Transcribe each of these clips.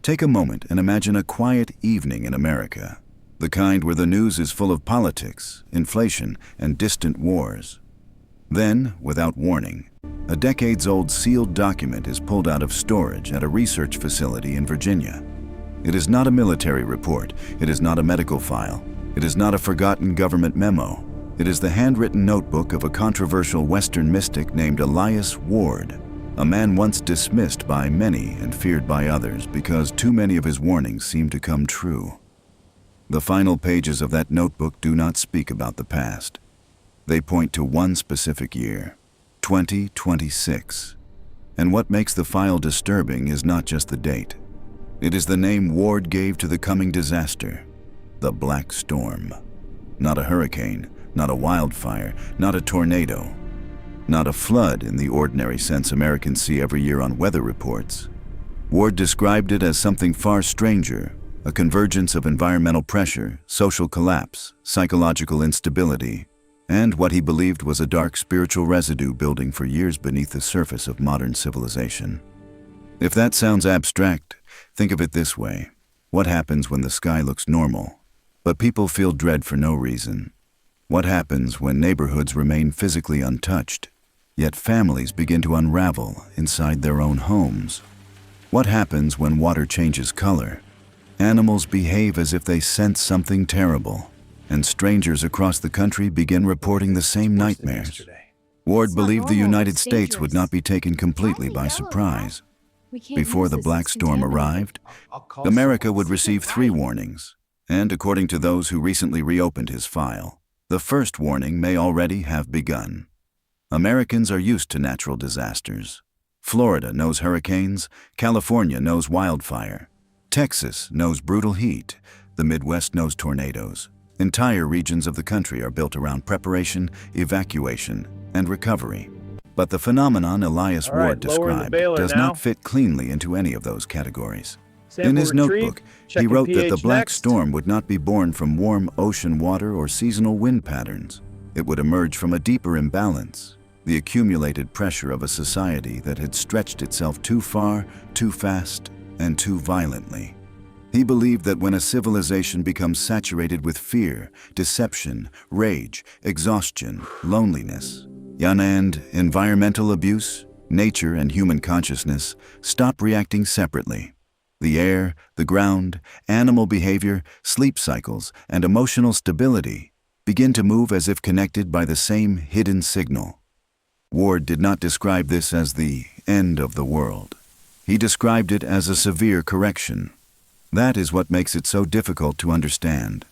Take a moment and imagine a quiet evening in America, the kind where the news is full of politics, inflation, and distant wars. Then, without warning, a decades-old sealed document is pulled out of storage at a research facility in Virginia. It is not a military report. It is not a medical file. It is not a forgotten government memo. It is the handwritten notebook of a controversial Western mystic named Elias Ward, a man once dismissed by many and feared by others because too many of his warnings seemed to come true. The final pages of that notebook do not speak about the past. They point to one specific year, 2026. And what makes the file disturbing is not just the date. It is the name Ward gave to the coming disaster, the Black Storm. Not a hurricane, not a wildfire, not a tornado, not a flood in the ordinary sense Americans see every year on weather reports. Ward described it as something far stranger, a convergence of environmental pressure, social collapse, psychological instability, and what he believed was a dark spiritual residue building for years beneath the surface of modern civilization. If that sounds abstract, think of it this way. What happens when the sky looks normal, but people feel dread for no reason? What happens when neighborhoods remain physically untouched, yet families begin to unravel inside their own homes? What happens when water changes color? Animals behave as if they sense something terrible, and strangers across the country begin reporting the same nightmares. Ward believed the United States would not be taken completely by surprise. Before the Black Storm arrived, America would receive 3 warnings, and according to those who recently reopened his file, the first warning may already have begun. Americans are used to natural disasters. Florida knows hurricanes, California knows wildfire, Texas knows brutal heat, the Midwest knows tornadoes. Entire regions of the country are built around preparation, evacuation, and recovery. But the phenomenon Elias Ward described does not fit cleanly into any of those categories. In his notebook, he wrote that the Black Storm would not be born from warm ocean water or seasonal wind patterns. It would emerge from a deeper imbalance, the accumulated pressure of a society that had stretched itself too far, too fast, and too violently. He believed that when a civilization becomes saturated with fear, deception, rage, exhaustion, loneliness, and environmental abuse, nature and human consciousness stop reacting separately. The air, the ground, animal behavior, sleep cycles, and emotional stability begin to move as if connected by the same hidden signal. Ward did not describe this as the end of the world. He described it as a severe correction. That is what makes it so difficult to understand.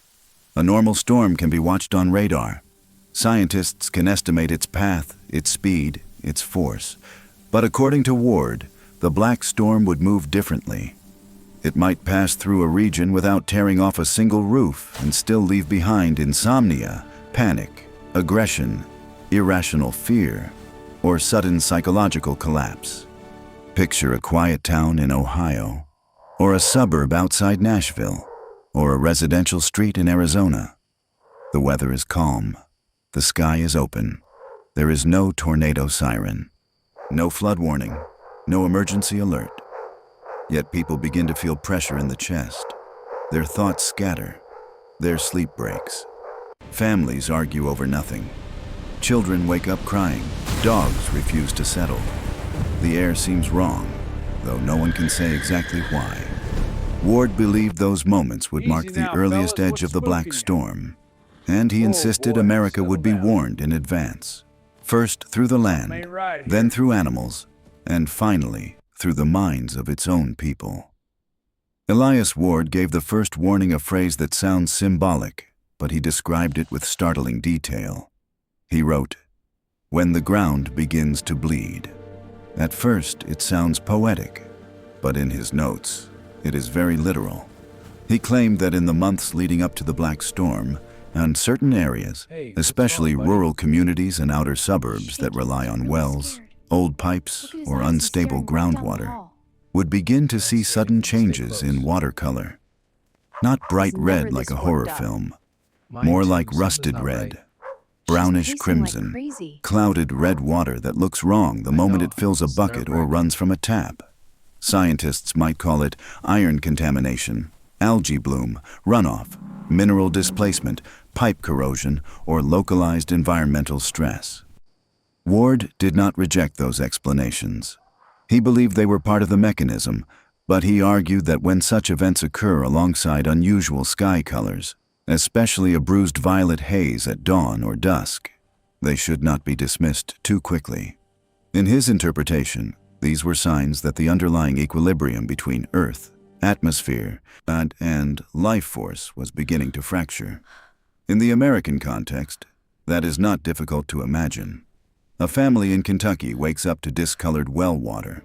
A normal storm can be watched on radar. Scientists can estimate its path, its speed, its force. But according to Ward, the Black Storm would move differently. It might pass through a region without tearing off a single roof and still leave behind insomnia, panic, aggression, irrational fear, or sudden psychological collapse. Picture a quiet town in Ohio, or a suburb outside Nashville, or a residential street in Arizona. The weather is calm. The sky is open. There is no tornado siren, no flood warning, no emergency alert. Yet people begin to feel pressure in the chest. Their thoughts scatter. Their sleep breaks. Families argue over nothing. Children wake up crying. Dogs refuse to settle. The air seems wrong, though no one can say exactly why. Ward believed those moments would mark the earliest edge of the Black Storm, and he insisted America would be warned in advance. First through the land, then through animals, and finally through the minds of its own people. Elias Ward gave the first warning a phrase that sounds symbolic, but he described it with startling detail. He wrote, "When the ground begins to bleed." At first, it sounds poetic, but in his notes, it is very literal. He claimed that in the months leading up to the Black Storm, and certain areas, especially rural communities and outer suburbs that rely on wells, old pipes, or unstable groundwater, would begin to see sudden changes in water color. Not bright red like a horror film, more like rusted red, brownish crimson, clouded red water that looks wrong the moment it fills a bucket or runs from a tap. Scientists might call it iron contamination, algae bloom, runoff, mineral displacement, pipe corrosion, or localized environmental stress. Ward did not reject those explanations. He believed they were part of the mechanism, but he argued that when such events occur alongside unusual sky colors, especially a bruised violet haze at dawn or dusk, they should not be dismissed too quickly. In his interpretation, these were signs that the underlying equilibrium between Earth, atmosphere, and life force was beginning to fracture. In the American context, that is not difficult to imagine. A family in Kentucky wakes up to discolored well water.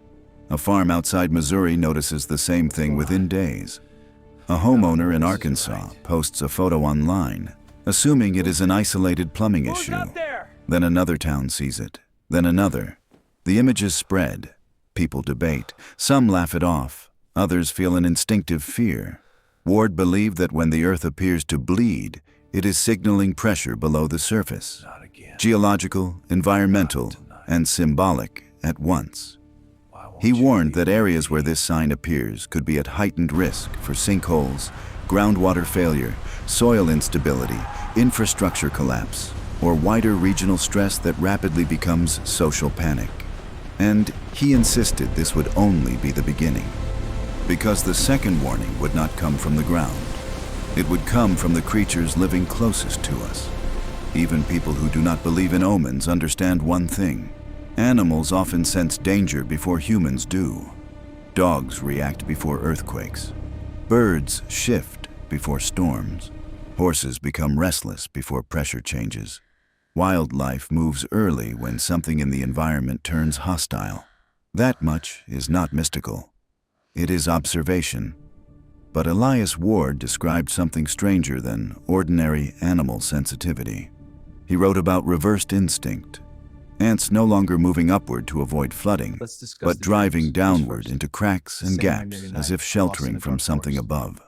A farm outside Missouri notices the same thing within days. A homeowner in Arkansas posts a photo online, assuming it is an isolated plumbing issue. Then another town sees it, then another. The images spread. People debate. Some laugh it off. Others feel an instinctive fear. Ward believed that when the Earth appears to bleed, it is signaling pressure below the surface. Geological, environmental, and symbolic at once. He warned that areas where this sign appears could be at heightened risk for sinkholes, groundwater failure, soil instability, infrastructure collapse, or wider regional stress that rapidly becomes social panic. And he insisted this would only be the beginning, because the second warning would not come from the ground. It would come from the creatures living closest to us. Even people who do not believe in omens understand one thing. Animals often sense danger before humans do. Dogs react before earthquakes. Birds shift before storms. Horses become restless before pressure changes. Wildlife moves early when something in the environment turns hostile. That much is not mystical. It is observation. But Elias Ward described something stranger than ordinary animal sensitivity. He wrote about reversed instinct. Ants no longer moving upward to avoid flooding, but driving downward into cracks and gaps as if sheltering from something above.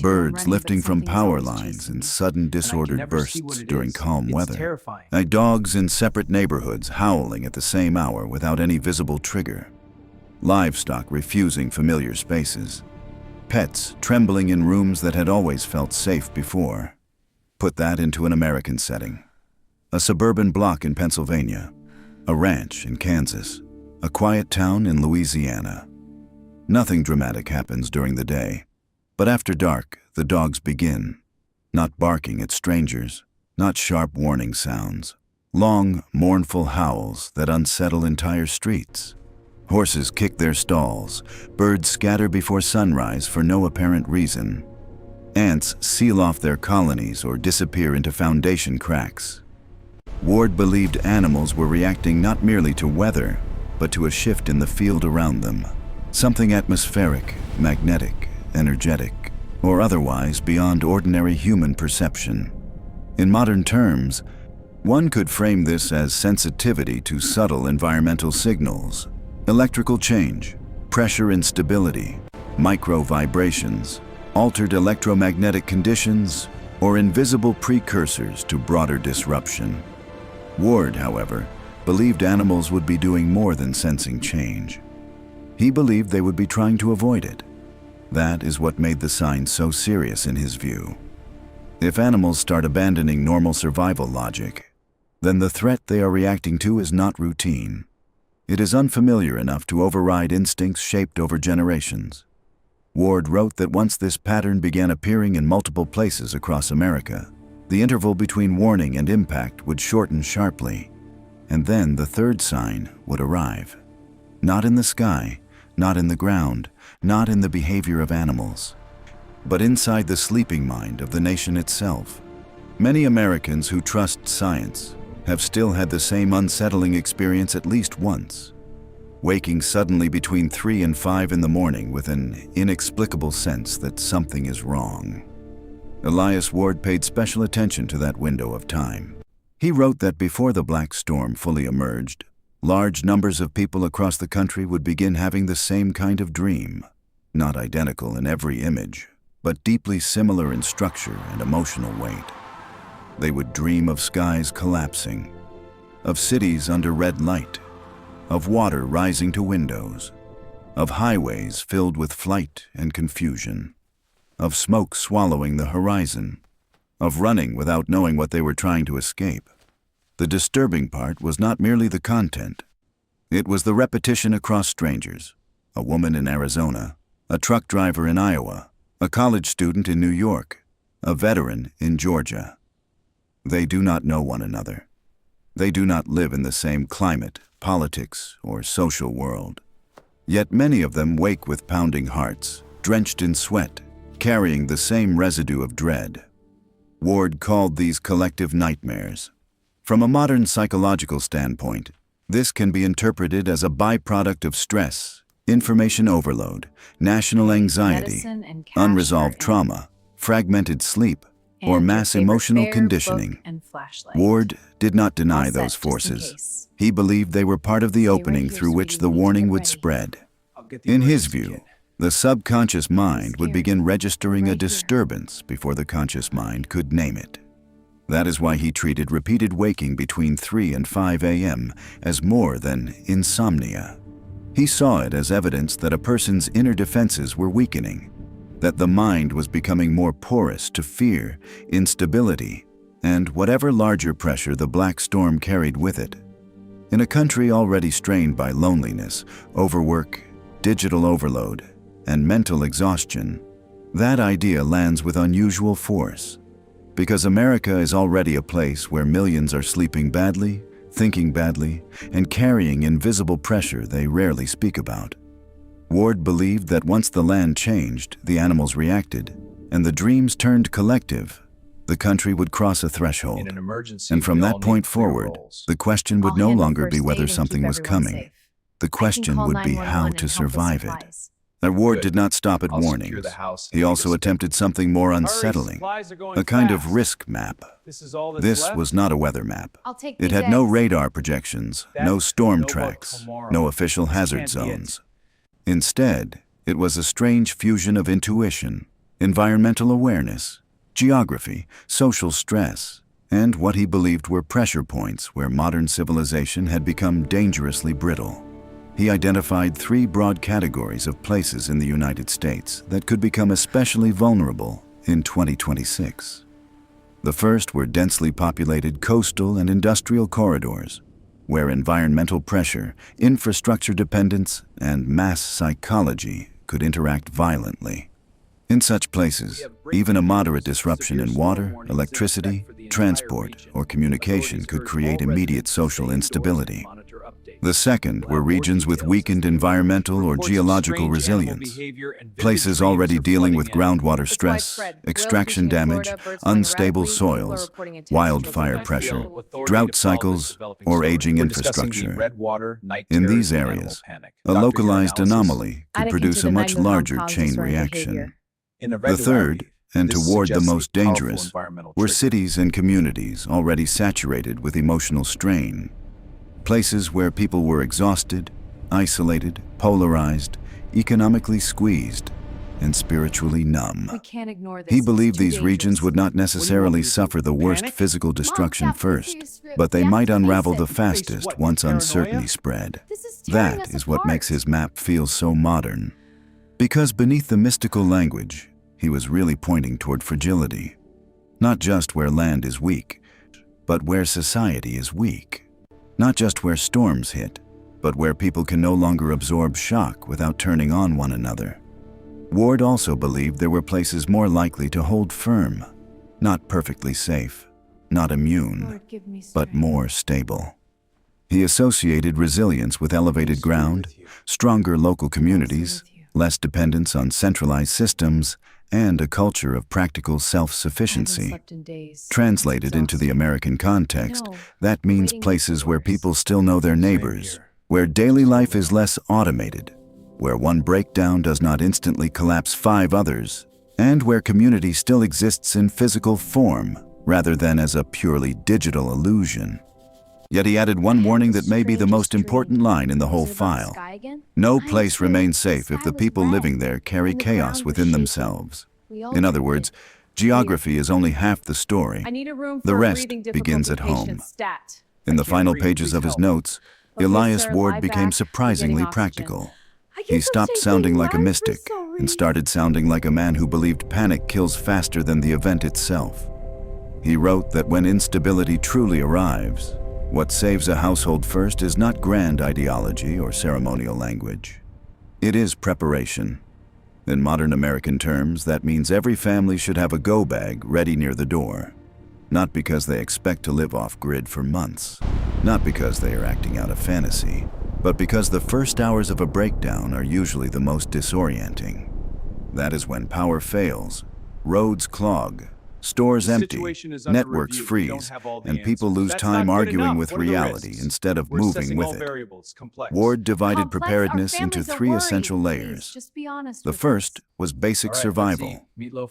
Birds lifting from power lines in sudden disordered bursts during calm weather. Like dogs in separate neighborhoods howling at the same hour without any visible trigger. Livestock refusing familiar spaces. Pets trembling in rooms that had always felt safe before. Put that into an American setting. A suburban block in Pennsylvania. A ranch in Kansas. A quiet town in Louisiana. Nothing dramatic happens during the day. But after dark, the dogs begin. Not barking at strangers. Not sharp warning sounds. Long, mournful howls that unsettle entire streets. Horses kick their stalls. Birds scatter before sunrise for no apparent reason. Ants seal off their colonies or disappear into foundation cracks. Ward believed animals were reacting not merely to weather, but to a shift in the field around them. Something atmospheric, magnetic, energetic, or otherwise beyond ordinary human perception. In modern terms, one could frame this as sensitivity to subtle environmental signals, electrical change, pressure instability, micro vibrations, altered electromagnetic conditions, or invisible precursors to broader disruption. Ward, however, believed animals would be doing more than sensing change. He believed they would be trying to avoid it. That is what made the sign so serious in his view. If animals start abandoning normal survival logic, then the threat they are reacting to is not routine. It is unfamiliar enough to override instincts shaped over generations. Ward wrote that once this pattern began appearing in multiple places across America, the interval between warning and impact would shorten sharply, and then the third sign would arrive. Not in the sky, not in the ground, not in the behavior of animals, but inside the sleeping mind of the nation itself. Many Americans who trust science have still had the same unsettling experience at least once, waking suddenly between 3 and 5 in the morning with an inexplicable sense that something is wrong. Elias Ward paid special attention to that window of time. He wrote that before the black storm fully emerged, large numbers of people across the country would begin having the same kind of dream, not identical in every image, but deeply similar in structure and emotional weight. They would dream of skies collapsing, of cities under red light, of water rising to windows, of highways filled with flight and confusion, of smoke swallowing the horizon, of running without knowing what they were trying to escape. The disturbing part was not merely the content. It was the repetition across strangers: a woman in Arizona, a truck driver in Iowa, a college student in New York, a veteran in Georgia. They do not know one another. They do not live in the same climate, politics, or social world. Yet many of them wake with pounding hearts, drenched in sweat, carrying the same residue of dread. Ward called these collective nightmares. From a modern psychological standpoint, this can be interpreted as a byproduct of stress, information overload, national anxiety, unresolved trauma, fragmented sleep, or mass emotional conditioning. Ward did not deny those forces. He believed they were part of the opening through which the warning would spread. In his view, the subconscious mind would begin registering a disturbance before the conscious mind could name it. That is why he treated repeated waking between 3 and 5 a.m. as more than insomnia. He saw it as evidence that a person's inner defenses were weakening, that the mind was becoming more porous to fear, instability, and whatever larger pressure the black storm carried with it. In a country already strained by loneliness, overwork, digital overload, and mental exhaustion, that idea lands with unusual force. Because America is already a place where millions are sleeping badly, thinking badly, and carrying invisible pressure they rarely speak about. Ward believed that once the land changed, the animals reacted, and the dreams turned collective, the country would cross a threshold. And from that point forward, the question would no longer be whether something was coming. The question would be how to survive it. Ward did not stop at warnings. He also attempted something more unsettling, a kind of risk map. This was not a weather map. It had no radar projections, no storm tracks, no official hazard zones. Instead, it was a strange fusion of intuition, environmental awareness, geography, social stress, and what he believed were pressure points where modern civilization had become dangerously brittle. He identified 3 broad categories of places in the United States that could become especially vulnerable in 2026. The first were densely populated coastal and industrial corridors, where environmental pressure, infrastructure dependence, and mass psychology could interact violently. In such places, even a moderate disruption in water, electricity, transport, or communication could create immediate social instability. The second were regions with weakened environmental or geological resilience, places already dealing with groundwater stress, extraction damage, unstable soils, wildfire pressure, drought cycles, or aging infrastructure. In these areas, a localized anomaly could produce a much larger chain reaction. The third, and toward the most dangerous, were cities and communities already saturated with emotional strain. Places where people were exhausted, isolated, polarized, economically squeezed, and spiritually numb. He believed these regions would not necessarily suffer the worst physical destruction first, but they might unravel the fastest once uncertainty spread. That is what makes his map feel so modern. Because beneath the mystical language, he was really pointing toward fragility. Not just where land is weak, but where society is weak. Not just where storms hit, but where people can no longer absorb shock without turning on one another. Ward also believed there were places more likely to hold firm, not perfectly safe, not immune, but more stable. He associated resilience with elevated ground, stronger local communities, less dependence on centralized systems, and a culture of practical self-sufficiency. Translated into the American context, that means places where people still know their neighbors, where daily life is less automated, where one breakdown does not instantly collapse 5 others, and where community still exists in physical form rather than as a purely digital illusion. Yet he added one warning that may be the most important line in the whole file. No place remains safe if the people living there carry chaos within themselves. In other words, geography is only half the story. The rest begins at home. In the final pages of his notes, Elias Ward became surprisingly practical. He stopped sounding like a mystic and started sounding like a man who believed panic kills faster than the event itself. He wrote that when instability truly arrives, what saves a household first is not grand ideology or ceremonial language. It is preparation. In modern American terms, that means every family should have a go bag ready near the door. Not because they expect to live off-grid for months, not because they are acting out a fantasy, but because the first hours of a breakdown are usually the most disorienting. That is when power fails, roads clog, stores empty, networks freeze, and people lose time arguing with reality instead of moving with it. Ward divided preparedness into three essential layers. The first was basic survival: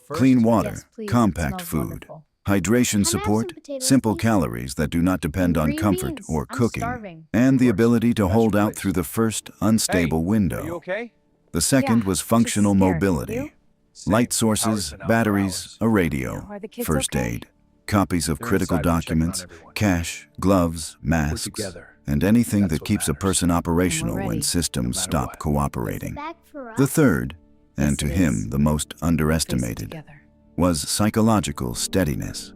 clean water, compact food, hydration support, simple calories that do not depend on comfort or cooking, and the ability to hold out through the first unstable window. The second was functional mobility: light sources, batteries, a radio, first aid, copies of critical documents, cash, gloves, masks, and anything that keeps a person operational when systems stop cooperating. The third, and to him the most underestimated, was psychological steadiness.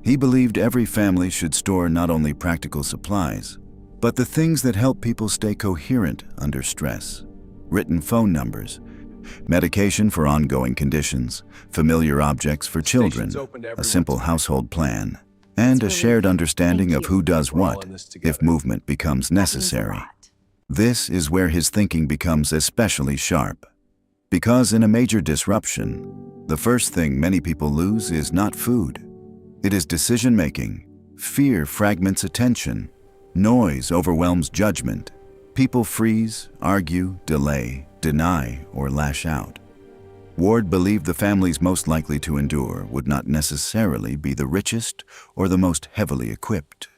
He believed every family should store not only practical supplies, but the things that help people stay coherent under stress: written phone numbers, medication for ongoing conditions, familiar objects for children, a simple household plan, and a shared understanding of who does what if movement becomes necessary. This is where his thinking becomes especially sharp. Because in a major disruption, the first thing many people lose is not food. It is decision-making. Fear fragments attention. Noise overwhelms judgment. People freeze, argue, delay, deny, or lash out. Ward believed the families most likely to endure would not necessarily be the richest or the most heavily equipped.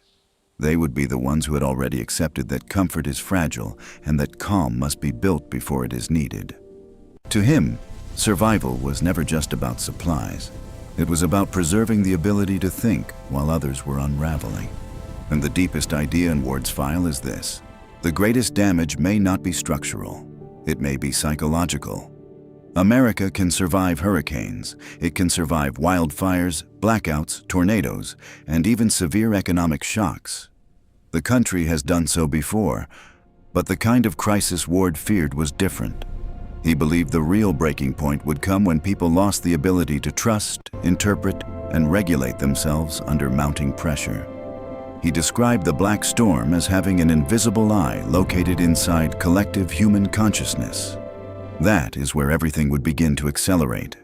They would be the ones who had already accepted that comfort is fragile and that calm must be built before it is needed. To him, survival was never just about supplies. It was about preserving the ability to think while others were unraveling. And the deepest idea in Ward's file is this: the greatest damage may not be structural. It may be psychological. America can survive hurricanes. It can survive wildfires, blackouts, tornadoes, and even severe economic shocks. The country has done so before, but the kind of crisis Ward feared was different. He believed the real breaking point would come when people lost the ability to trust, interpret, and regulate themselves under mounting pressure. He described the black storm as having an invisible eye located inside collective human consciousness. That is where everything would begin to accelerate.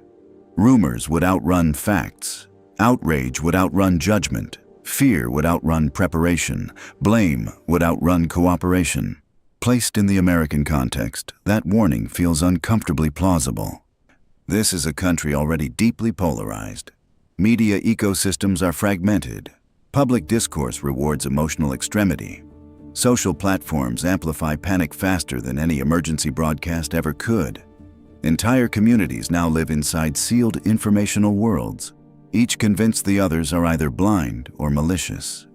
Rumors would outrun facts. Outrage would outrun judgment. Fear would outrun preparation. Blame would outrun cooperation. Placed in the American context, that warning feels uncomfortably plausible. This is a country already deeply polarized. Media ecosystems are fragmented. Public discourse rewards emotional extremity. Social platforms amplify panic faster than any emergency broadcast ever could. Entire communities now live inside sealed informational worlds, each convinced the others are either blind or malicious.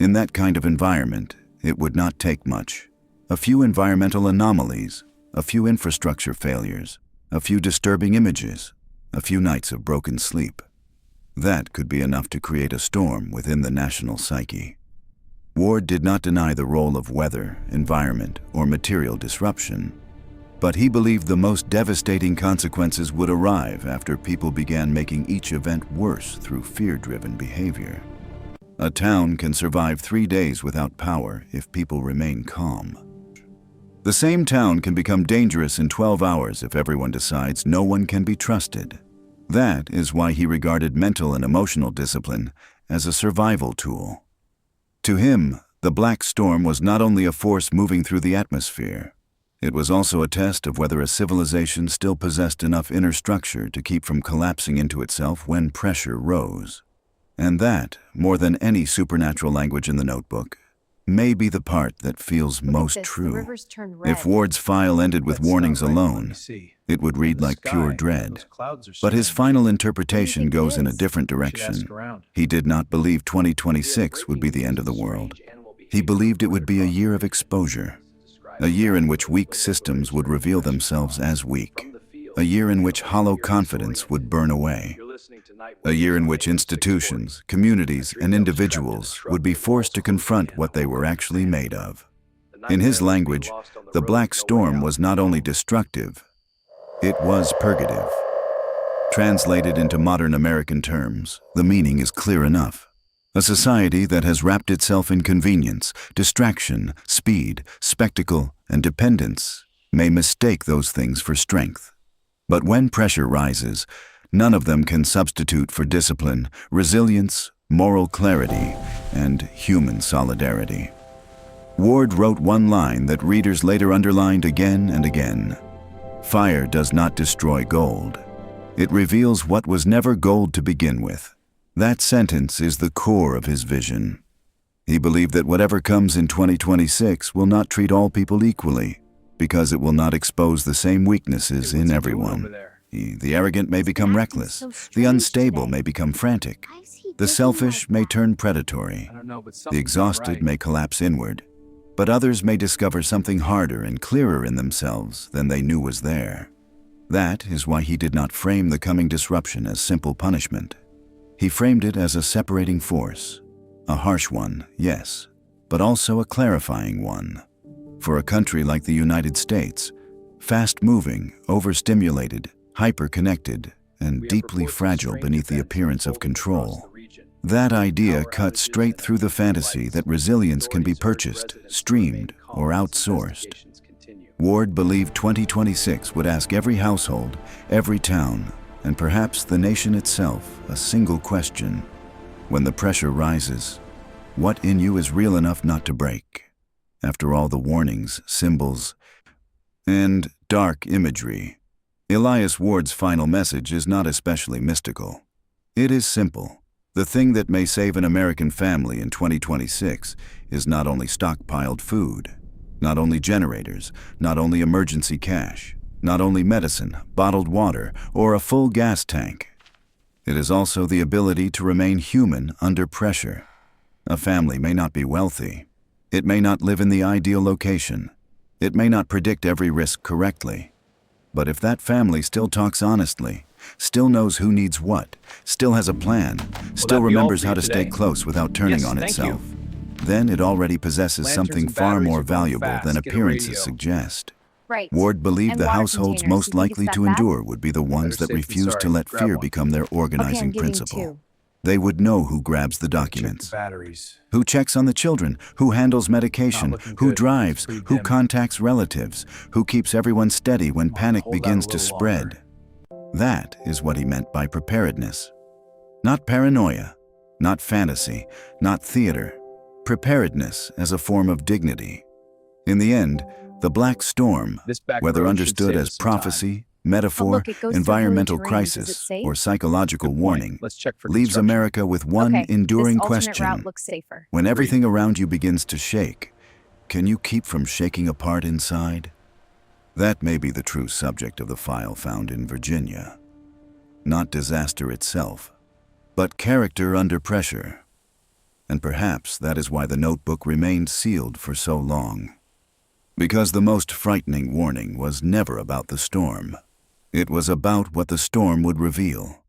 In that kind of environment, it would not take much. A few environmental anomalies, a few infrastructure failures, a few disturbing images, a few nights of broken sleep. That could be enough to create a storm within the national psyche. Ward did not deny the role of weather, environment, or material disruption, but he believed the most devastating consequences would arrive after people began making each event worse through fear-driven behavior. A town can survive 3 days without power if people remain calm. The same town can become dangerous in 12 hours if everyone decides no one can be trusted. That is why he regarded mental and emotional discipline as a survival tool. To him, the black storm was not only a force moving through the atmosphere, it was also a test of whether a civilization still possessed enough inner structure to keep from collapsing into itself when pressure rose. And that, more than any supernatural language in the notebook, may be the part that feels most true. If Ward's file ended with warnings alone, it would read like pure dread. But his final interpretation goes in a different direction. He did not believe 2026 would be the end of the world. He believed it would be a year of exposure. A year in which weak systems would reveal themselves as weak. A year in which hollow confidence would burn away. A year in which institutions, communities, and individuals would be forced to confront what they were actually made of. In his language, the Black Storm was not only destructive, it was purgative. Translated into modern American terms, the meaning is clear enough. A society that has wrapped itself in convenience, distraction, speed, spectacle, and dependence may mistake those things for strength. But when pressure rises, none of them can substitute for discipline, resilience, moral clarity, and human solidarity. Ward wrote one line that readers later underlined again and again. Fire does not destroy gold. It reveals what was never gold to begin with. That sentence is the core of his vision. He believed that whatever comes in 2026 will not treat all people equally, because it will not expose the same weaknesses in everyone. The arrogant may become reckless. The unstable may become frantic. The selfish may turn predatory. The exhausted may collapse inward. But others may discover something harder and clearer in themselves than they knew was there. That is why he did not frame the coming disruption as simple punishment. He framed it as a separating force, a harsh one, yes, but also a clarifying one. For a country like the United States, fast-moving, overstimulated, hyper-connected, and deeply fragile beneath the appearance of control, that idea cut straight through the fantasy that resilience can be purchased, streamed, or outsourced. Ward believed 2026 would ask every household, every town, and perhaps the nation itself a single question. When the pressure rises, what in you is real enough not to break? After all the warnings, symbols, and dark imagery, Elias Ward's final message is not especially mystical. It is simple. The thing that may save an American family in 2026 is not only stockpiled food, not only generators, not only emergency cash, not only medicine, bottled water, or a full gas tank. It is also the ability to remain human under pressure. A family may not be wealthy. It may not live in the ideal location. It may not predict every risk correctly. But if that family still talks honestly, still knows who needs what, still has a plan, still remembers how to stay close without turning on itself, then it already possesses something far more valuable than appearances suggest. Right. Ward believed And the water households containers. most You think likely it's to that bad? endure would be the ones that refused to let fear become their organizing principle. Two. They would know who grabs the documents, who checks on the children, who handles medication, who drives, who contacts relatives, who keeps everyone steady when panic begins to spread. That is what he meant by preparedness. Not paranoia, not fantasy, not theater. Preparedness as a form of dignity. In the end, the Black Storm, whether understood as prophecy, metaphor, look, it goes through environmental hilly terrain. Does it crisis, safe? or psychological warning, Let's check for leaves construction. America with one Okay, enduring this alternate question. route looks safer. When everything around you begins to shake, can you keep from shaking apart inside? That may be the true subject of the file found in Virginia. Not disaster itself, but character under pressure. And perhaps that is why the notebook remained sealed for so long. Because the most frightening warning was never about the storm. It was about what the storm would reveal.